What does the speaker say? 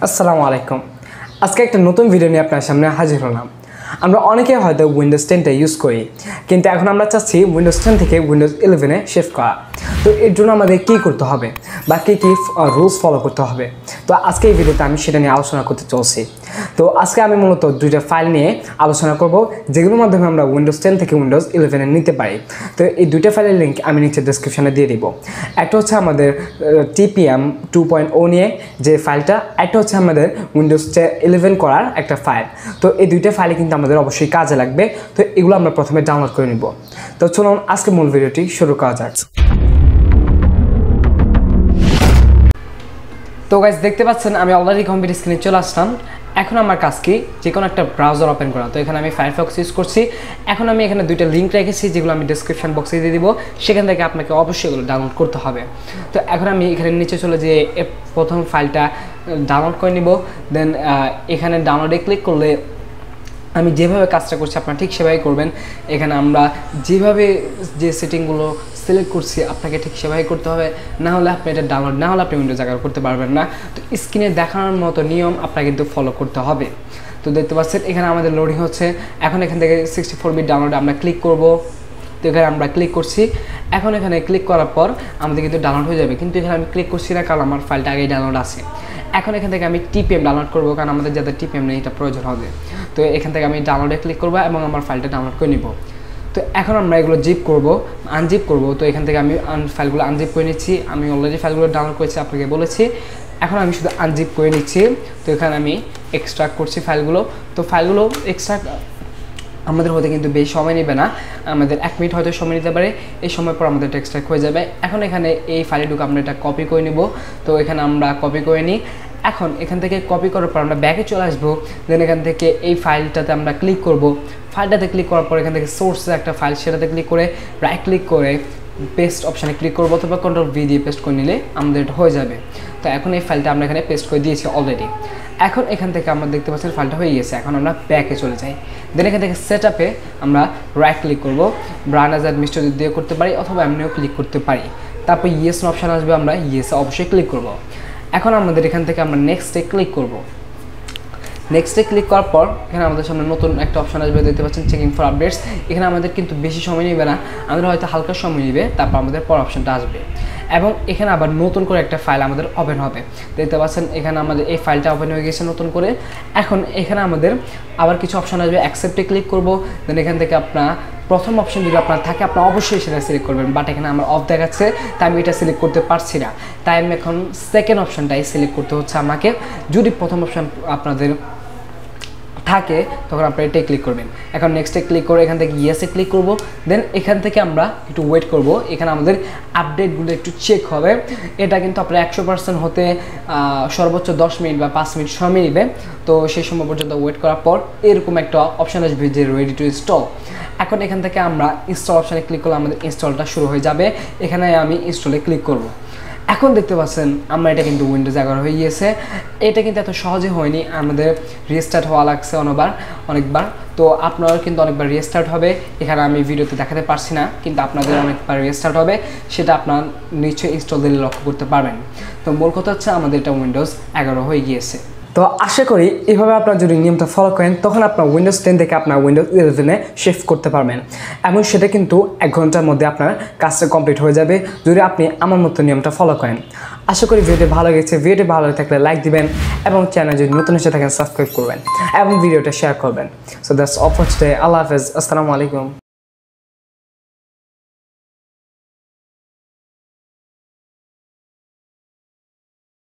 আসসালামু আলাইকুম। আজকে একটা নতুন ভিডিও নিয়ে আপনার সামনে হাজির হলাম। আমরা অনেকে হয়তো উইন্ডোজ 10টা ইউজ করি, কিন্তু এখন আমরা চাচ্ছি উইন্ডোজ 10 থেকে উইন্ডোজ 11-এ শিফট করা। তো এর জন্য আমাদের কী করতে হবে বা কী রুলস ফলো করতে হবে, তো আজকে এই ভিডিওতে আমি সেটা নিয়ে আলোচনা করতে চলছি। তো আজকে আমি মূলত দুইটা ফাইল নিয়ে আলোচনা করব, যেগুলোর মাধ্যমে আমরা উইন্ডোজ 10 থেকে উইন্ডোজ 11-এ নিতে পারি। তো এই দুইটা ফাইলের লিঙ্ক আমি নিচে ডেসক্রিপশনে দিয়ে দিব। একটা হচ্ছে আমাদের TPM 2.0 নিয়ে যে ফাইলটা, একটা হচ্ছে আমাদের উইন্ডোজ 11 করার একটা ফাইল। তো এই দুইটা ফাইলে কিন্তু আমাদের অবশ্যই কাজে লাগবে। তো এগুলো আমরা প্রথমে ডাউনলোড করে নিব। তো চলুন আজকে মূল ভিডিওটি শুরু করা যাক। তো গাইস, দেখতে পাচ্ছেন আমি অলরেডি কম্পিউটার স্ক্রিনে চলে আসলাম। এখন আমার কাজ কি, যে কোনো একটা ব্রাউজার ওপেন করা। তো এখানে আমি ফায়ারফক্স ইউজ করছি। এখন আমি এখানে দুইটা লিঙ্ক রেখেছি, যেগুলো আমি ডেসক্রিপশন বক্সে দিয়ে দিব। সেখান থেকে আপনাকে অবশ্যই এগুলো ডাউনলোড করতে হবে। তো এখন আমি এখানে নিচে চলে যেয়ে প্রথম ফাইলটা ডাউনলোড করে নিব। দেন এখানে ডাউনলোডে ক্লিক করলে আমি যেভাবে কাজটা করছি আপনারা ঠিক সেভাবেই করবেন। এখানে আমরা যেভাবে যে সেটিংগুলো সিলেক্ট করছি আপনাকে ঠিক সেভাবেই করতে হবে, না হলে আপনি এটা ডাউনলোড না হলে আপনি উইন্ডোজ জায়গা করতে পারবেন না। তো স্ক্রিনে দেখানোর মতো নিয়ম আপনাকে কিন্তু ফলো করতে হবে। তো দেখতে পাচ্ছেন এখানে আমাদের লোডিং হচ্ছে। এখন এখান থেকে 64 বিট ডাউনলোডে আমরা ক্লিক করব। তো এখানে আমরা ক্লিক করছি। এখন এখানে ক্লিক করার পর আমাদের কিন্তু ডাউনলোড হয়ে যাবে, কিন্তু এখানে আমি ক্লিক করছি না, কারণ আমার ফাইলটা আগেই ডাউনলোড আছে। এখন এখান থেকে আমি TPM ডাউনলোড করব, কারণ আমাদের যাদের TPM নেই এটা প্রয়োজন হবে। তো এখান থেকে আমি ডাউনলোডে ক্লিক করব এবং আমার ফাইলটা ডাউনলোড করে নিব। তো এখন আমরা এগুলো জিপ করব, আনজিপ করব। তো এখান থেকে আমি ফাইলগুলো আনজিপ করে নিচ্ছি। আমি অলরেডি ফাইলগুলো ডাউনলোড করেছি, আপনাকে বলেছি। এখন আমি শুধু আনজিপ করে নিচ্ছি। তো এখানে আমি এক্সট্রাক্ট করছি ফাইলগুলো। তো ফাইলগুলো এক্সট্রাক্ট আমাদের হতে কিন্তু বেশি সময় নেবে না, আমাদের 1 মিনিট হয়তো সময় নিতে পারে। এই সময় পর আমাদের এক্সট্রাক্ট হয়ে যাবে। এখন এখানে এই ফাইলে ঢুকে আমরা এটা কপি করে নিব। তো এখানে আমরা কপি করে নিই। এখন এখান থেকে কপি করার পর আমরা ব্যাকে চলে আসবো। দেন এখান থেকে এই ফাইলটাতে আমরা ক্লিক করব। ফাইলটাতে ক্লিক করার পর এখান থেকে সোর্সের একটা ফাইল, সেটাতে ক্লিক করে রাইট ক্লিক করে পেস্ট অপশানে ক্লিক করবো, অথবা Ctrl+V দিয়ে পেস্ট করে নিলে আমাদের এটা হয়ে যাবে। তো এখন এই ফাইলটা আমরা এখানে পেস্ট করে দিয়েছি অলরেডি। এখন এখান থেকে আমরা দেখতে পাচ্ছি ফাইলটা হয়ে গেছে। এখন আমরা ব্যাকে চলে যাই। দেন এখান থেকে সেটআপে আমরা রাইট ক্লিক করব। ব্রাউন অ্যাজ অ্যাডমিনিস্ট্রেটর দিয়ে করতে পারি, অথবা এমনিও ক্লিক করতে পারি। তারপর ইয়েস অপশান আসবে, আমরা ইয়েসে অবশ্যই ক্লিক করব। এখন আমাদের এখান থেকে আমরা নেক্সটে ক্লিক করব। নেক্সটে ক্লিক করার পর এখানে আমাদের সামনে নতুন একটা অপশান আসবে, দেখতে পাচ্ছেন চেকিং ফর আপডেটস। এখানে আমাদের কিন্তু বেশি সময় নেবে না, আমাদের হয়তো হালকা সময় নেবে, তারপর আমাদের পর অপশানটা আসবে। এবং এখানে আবার নতুন করে একটা ফাইল আমাদের ওপেন হবে। দেখতে পাচ্ছেন এখানে আমাদের এই ফাইলটা ওপেন হয়ে গেছে নতুন করে। এখন এখানে আমাদের আবার কিছু অপশান আসবে, অ্যাকসেপ্টে ক্লিক করব। দেন এখান থেকে আপনার প্রথম অপশন যদি আপনার থাকে আপনার অবশ্যই সেটা সিলেক্ট করবেন, বাট এখানে আমার অফ দেখাচ্ছে, তাই আমি এটা সিলেক্ট করতে পারছি না। তাই আমি এখন সেকেন্ড অপশানটাই সিলেক্ট করতে হচ্ছে আমাকে। যদি প্রথম অপশান আপনাদের থাকে তখন আপনারা এটাই ক্লিক করবেন। এখন নেক্সটে ক্লিক করে এখান থেকে ইয়েসে ক্লিক করব। দেন এখান থেকে আমরা একটু ওয়েট করব। এখানে আমাদের আপডেটগুলো একটু চেক হবে। এটা কিন্তু আপনার 100% হতে সর্বোচ্চ 10 মিনিট বা 5 মিনিট সময় নেবে। তো সেই সময় পর্যন্ত ওয়েট করার পর এরকম একটা অপশান আসবে যে রেডি টু ইনস্টল। এখন এখান থেকে আমরা ইনস্টল অপশানে ক্লিক করলে আমাদের ইনস্টলটা শুরু হয়ে যাবে। এখানে আমি ইনস্টলে ক্লিক করব। এখন দেখতে পাচ্ছেন আমরা এটা কিন্তু উইন্ডোজ 11 হয়ে গিয়েছে। এটা কিন্তু এত সহজে হয়নি, আমাদের রিস্টার্ট হওয়া লাগছে অনেকবার। তো আপনারা কিন্তু অনেকবার রিস্টার্ট হবে। এখানে আমি ভিডিওতে দেখাতে পারছি না, কিন্তু আপনাদের অনেকবার রিস্টার্ট হবে, সেটা আপনার নিশ্চয়ই ইনস্টল দিলে লক্ষ্য করতে পারবেন। তো মূল কথা হচ্ছে আমাদের এটা উইন্ডোজ 11 হয়ে গিয়েছে। তো আশা করি এইভাবে আপনারা যদি নিয়মটা ফলো করেন তখন আপনার উইন্ডোজ 10 থেকে আপনার উইন্ডোজ 11-এ শিফট করতে পারবেন, এবং সেটা কিন্তু 1 ঘন্টার মধ্যে আপনার কাজটা কমপ্লিট হয়ে যাবে যদি আপনি আমার মতো নিয়মটা ফলো করেন। আশা করি ভিডিওটি ভালো লেগেছে। ভিডিওটি ভালো থাকলে লাইক দিবেন, এবং চ্যানেল যদি নতুন এসে থাকেন সাবস্ক্রাইব করবেন এবং ভিডিওটা শেয়ার করবেন। So that's all for today. আল্লাহ হাফেজ, আসসালামু আলাইকুম।